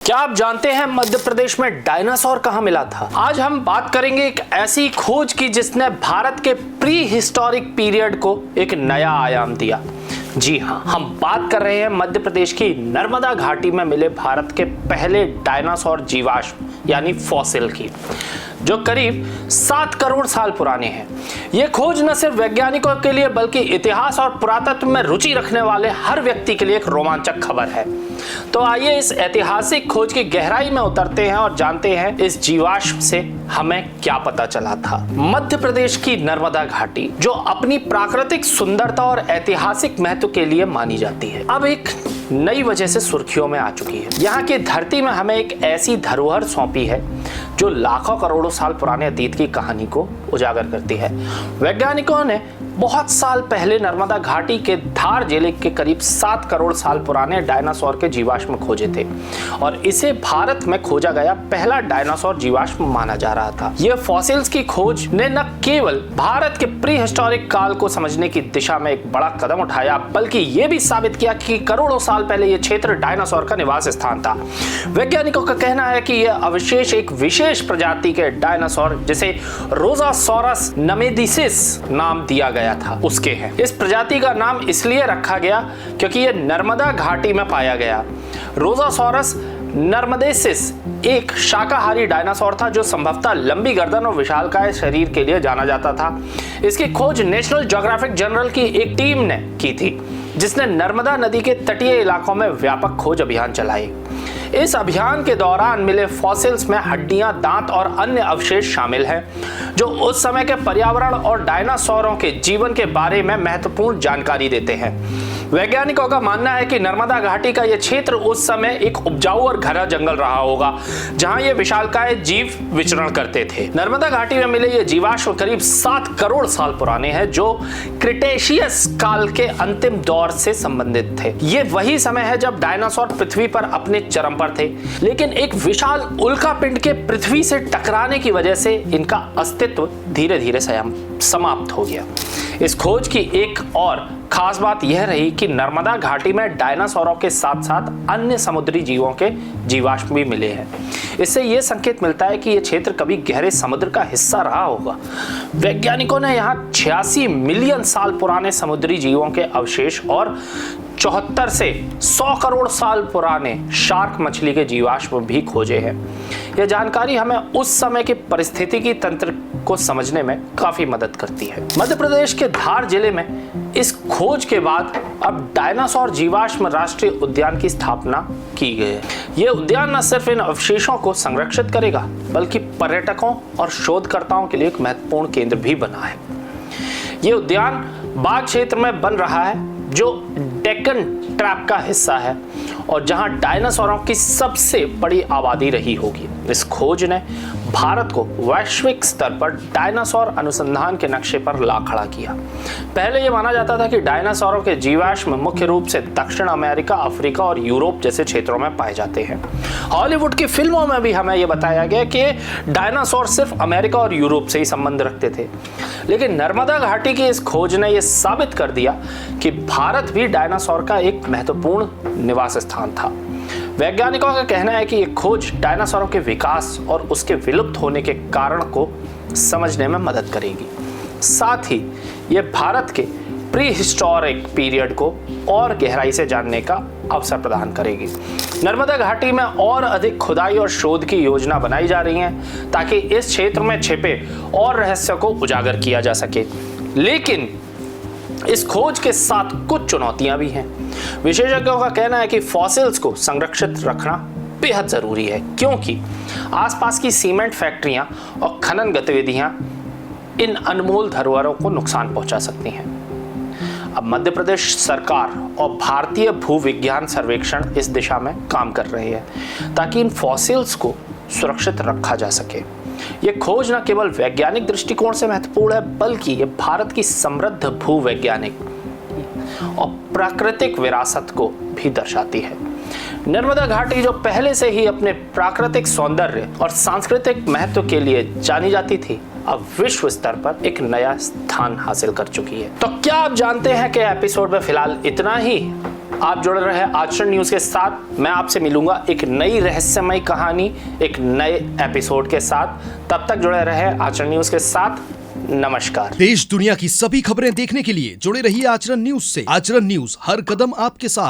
क्या आप जानते हैं मध्य प्रदेश में डायनासोर कहां मिला था? आज हम बात करेंगे एक ऐसी खोज की जिसने भारत के प्री हिस्टोरिक पीरियड को एक नया आयाम दिया। जी हां, हम बात कर रहे हैं मध्य प्रदेश की नर्मदा घाटी में मिले भारत के पहले डायनासोर जीवाश्म यानी फॉसिल की, जो करीब 7 करोड़ साल पुराने हैं। यह खोज न सिर्फ वैज्ञानिकों के लिए बल्कि इतिहास और पुरातत्व में रुचि रखने वाले हर व्यक्ति के लिए एक रोमांचक खबर है। तो आइए इस ऐतिहासिक खोज की गहराई में उतरते हैं और जानते हैं इस जीवाश्म से हमें क्या पता चला था। मध्य प्रदेश की नर्मदा घाटी, जो अपनी प्राकृतिक सुंदरता और ऐतिहासिक महत्व के लिए मानी जाती है, अब एक नई वजह से सुर्खियों में आ चुकी है। यहाँ की धरती में हमें एक ऐसी धरोहर सौंपी है जो लाखों करोड़ों साल पुराने अतीत की कहानी को उजागर करती है। वैज्ञानिकों ने बहुत साल पहले नर्मदा घाटी के धार जिले के करीब 7 करोड़ साल पुराने डायनासोर के जीवाश्म खोजे थे और इसे भारत में खोजा गया पहला डायनासोर जीवाश्म माना जा रहा था। यह फॉसिल्स की खोज ने न केवल भारत के प्री हिस्टोरिक काल को समझने की दिशा में एक बड़ा कदम उठाया, बल्कि यह भी साबित किया कि करोड़ों साल पहले यह क्षेत्र डायनासोर का निवास स्थान था। वैज्ञानिकों का कहना है कि यह अवशेष एक विशेष प्रजाति के डायनासोर, जिसे रोजासौरस नमेदिसिस नाम दिया गया था, उसके हैं। इस प्रजाति का नाम इसलिए रखा गया क्योंकि यह नर्मदा घाटी में पाया गया। रोजासौरस नर्मदेसिस एक शाकाहारी डायनासोर था जो संभवतः लंबी गर्दन और विशालकाय शरीर के लिए जाना जाता था। इसकी खोज नेशनल ज्योग्राफिक जर्नल की एक टीम ने की थी, जिसने नर्मदा नदी के तटीय इलाकों में व्यापक खोज अभियान चलाए। इस अभियान के दौरान मिले फॉसिल्स में हड्डियां, दांत और अन्य अवशेष शामिल हैं, जो उस समय के पर्यावरण और डायनासोरों के जीवन के बारे में महत्वपूर्ण जानकारी देते हैं। वैज्ञानिकों का मानना है कि नर्मदा घाटी का यह क्षेत्र उस समय एक उपजाऊ और घना जंगल रहा होगा, जहां ये विशालकाय जीव विचरण करते थे। नर्मदा घाटी में मिले ये जीवाश्म करीब 7 करोड़ साल पुराने हैं, जो क्रिटेशियस काल के अंतिम दौर से संबंधित थे। ये वही समय है जब डायनासोर पृथ्वी पर अपने चरम पर थे, लेकिन एक विशाल उल्कापिंड के पृथ्वी से टकराने की वजह से इनका अस्तित्व धीरे धीरे समाप्त हो गया। इस खोज की एक और खास बात यह रही कि नर्मदा घाटी में डायनासोरों के साथ साथ अन्य समुद्री जीवों के जीवाश्म भी मिले हैं। इससे यह संकेत मिलता है कि यह क्षेत्र कभी गहरे समुद्र का हिस्सा रहा होगा। वैज्ञानिकों ने यहाँ 86 मिलियन साल पुराने समुद्री जीवों के अवशेष और 74 से 100 करोड़ साल पुराने शार्क मछली के जीवाश्म भी खोजे हैं। यह जानकारी हमें उस समय की पारिस्थितिकी तंत्र को समझने में काफी मदद करती है। मध्य प्रदेश के धार जिले में इस खोज के बाद अब डायनासोर जीवाश्म राष्ट्रीय उद्यान की स्थापना की गई है। यह उद्यान न सिर्फ इन अवशेषों को संरक्षित करेगा, बल्कि पर्यटकों और शोधकर्ताओं के लिए एक महत्वपूर्ण केंद्र भी बना है। यह उद्यान बाघ क्षेत्र में बन रहा है, जो डेक्कन ट्रैप का हिस्सा है और जहां डायनासोरों की सबसे बड़ी आबादी रही होगी। इस खोज ने भारत को वैश्विक स्तर पर डायनासोर अनुसंधान के नक्शे पर ला खड़ा किया। पहले यह माना जाता था कि डायनासोरों के जीवाश्म मुख्य रूप से दक्षिण अमेरिका, अफ्रीका और यूरोप जैसे क्षेत्रों में पाए जाते हैं। हॉलीवुड की फिल्मों में भी हमें यह बताया गया कि डायनासोर सिर्फ अमेरिका और यूरोप से ही संबंध रखते थे, लेकिन नर्मदा घाटी की इस खोज ने यह साबित कर दिया कि भारत भी डायनासोर का एक महत्वपूर्ण निवास स्थान था। वैज्ञानिकों का कहना है कि यह खोज डायनासोरों के विकास और उसके विलुप्त होने के कारण को समझने में मदद करेगी। साथ ही यह भारत के प्री हिस्टोरिक पीरियड को और गहराई से जानने का अवसर प्रदान करेगी। नर्मदा घाटी में और अधिक खुदाई और शोध की योजना बनाई जा रही है, ताकि इस क्षेत्र में छिपे और रहस्य को उजागर किया जा सके। लेकिन इस खोज के साथ कुछ चुनौतियां भी हैं। विशेषज्ञों का कहना है कि फॉसिल्स को संरक्षित रखना बेहद जरूरी है, क्योंकि आसपास की सीमेंट फैक्ट्रियां और खनन गतिविधियां इन अनमोल धरोहरों को नुकसान पहुंचा सकती हैं। अब मध्य प्रदेश सरकार और भारतीय भूविज्ञान सर्वेक्षण इस दिशा में काम कर रहे हैं, ताकि इन फॉसिल्स को सुरक्षित रखा जा सके। यह खोज न केवल वैज्ञानिक दृष्टिकोण से महत्वपूर्ण है, बल्कि यह भारत की समृद्ध भूवैज्ञानिक और प्राकृतिक विरासत को भी दर्शाती है। नर्मदा घाटी, जो पहले से ही अपने प्राकृतिक सौंदर्य और सांस्कृतिक महत्व के लिए जानी जाती थी, अब विश्व स्तर पर एक नया स्थान हासिल कर चुकी है। तो क्या आप जानते हैं कि एपिसोड में फिलहाल इतना ही? आप जुड़े रहे आचरण न्यूज के साथ। मैं आपसे मिलूंगा एक नई रहस्यमय कहानी, एक नए एपिसोड के साथ। तब तक जुड़े रहे आचरण न्यूज के साथ। नमस्कार। देश दुनिया की सभी खबरें देखने के लिए जुड़े रहिए आचरण न्यूज से। आचरण न्यूज, हर कदम आपके साथ।